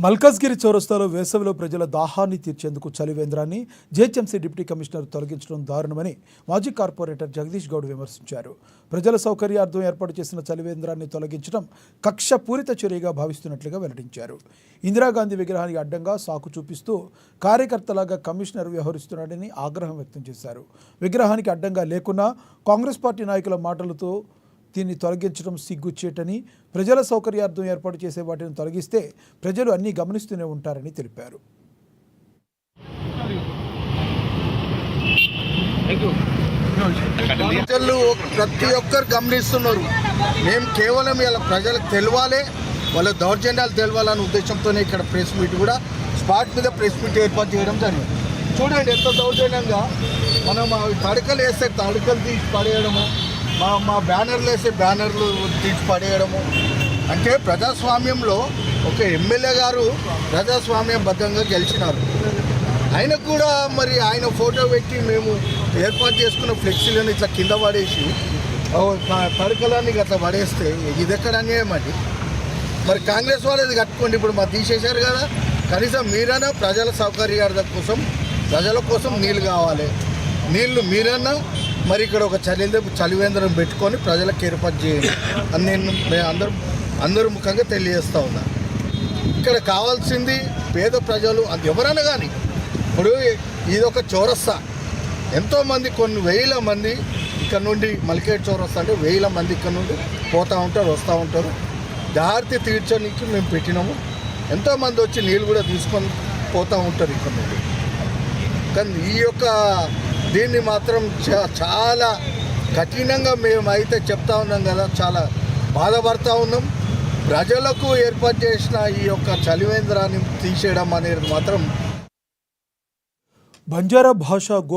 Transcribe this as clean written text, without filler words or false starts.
మల్కాజ్గిరి చౌరస్తాలో వేసవిలో ప్రజల దాహాన్ని తీర్చేందుకు చలివేంద్రాన్ని జీహెచ్ఎంసీ డిప్యూటీ కమిషనర్ తొలగించడం దారుణమని మాజీ కార్పొరేటర్ జగదీష్ గౌడ్ విమర్శించారు. ప్రజల సౌకర్యార్థం ఏర్పాటు చేసిన చలివేంద్రాన్ని తొలగించడం కక్షపూరిత చర్యగా భావిస్తున్నట్లుగా వెల్లడించారు. ఇందిరాగాంధీ విగ్రహానికి అడ్డంగా సాకు చూపిస్తూ కార్యకర్తలాగా కమిషనర్ వ్యవహరిస్తున్నాడని ఆగ్రహం వ్యక్తం చేశారు. విగ్రహానికి అడ్డంగా లేకున్నా కాంగ్రెస్ పార్టీ నాయకుల మాటలతో దీన్ని తొలగించడం సిగ్గుచేటని, ప్రజల సౌకర్యార్థం ఏర్పాటు చేసే వాటిని తొలగిస్తే ప్రజలు అన్నీ గమనిస్తూనే ఉంటారని తెలిపారు. ప్రతి ఒక్కరు గమనిస్తున్నారు. మేము కేవలం ఇలా ప్రజలకు తెలవాలి, వాళ్ళ దౌర్జన్యాలు తెలవాలనే ఉద్దేశంతోనే ఇక్కడ ప్రెస్ మీట్ కూడా స్పాట్ మీద ప్రెస్ మీట్ ఏర్పాటు చేయడం జరిగింది. చూడండి ఎంత దౌర్జన్యంగా మనం తడకలు వేస్తే తడకలు తీసి పడేయడము, మా బ్యానర్లు వేసే బ్యానర్లు తీసి పడేయడము. అంటే ప్రజాస్వామ్యంలో ఒక ఎమ్మెల్యే గారు ప్రజాస్వామ్యబద్ధంగా గెలిచినారు. ఆయనకు కూడా మరి ఆయన ఫోటో పెట్టి మేము ఏర్పాటు చేసుకున్న ఫ్లెక్సీలను ఇట్లా కింద పడేసి తడకలన్నీ అట్లా పడేస్తే ఇది ఎక్కడ అన్యాయం అండి? మరి కాంగ్రెస్ వాళ్ళు ఇది కట్టుకోండి, ఇప్పుడు మరి తీసేశారు కదా. కనీసం మీరైనా ప్రజల సౌకర్యార్థం కోసం, ప్రజల కోసం నీళ్ళు కావాలి, నీళ్లు మీరన్నా మరి ఇక్కడ ఒక చలివేంద్రం పెట్టుకొని ప్రజలకు ఏర్పాటు చేయండి అని నేను అందరూ ముఖంగా తెలియజేస్తూ ఉన్నా. ఇక్కడ కావాల్సింది పేద ప్రజలు, అది ఎవరైనా కానీ. ఇప్పుడు ఇది ఒక చౌరస్తా, ఎంతోమంది కొన్ని వేల మంది ఇక్కడ నుండి మల్కేడ్ చౌరస్తా అంటే వేల మంది ఇక్కడ నుండి పోతూ ఉంటారు, వస్తూ ఉంటారు. దారిని తీర్చడానికి మేము పెట్టినాము. ఎంతోమంది వచ్చి నీళ్ళు కూడా తీసుకొని పోతూ ఉంటారు ఇక్కడ నుండి. కానీ ఈ యొక్క దీన్ని మాత్రం చాలా కఠినంగా మేమైతే చెప్తా ఉన్నాం కదా, చాలా బాధపడతా ఉన్నాం. ప్రజలకు ఏర్పాటు చేసిన ఈ యొక్క చలివేంద్రాన్ని తీసేయడం అనేది మాత్రం బంజారా భాష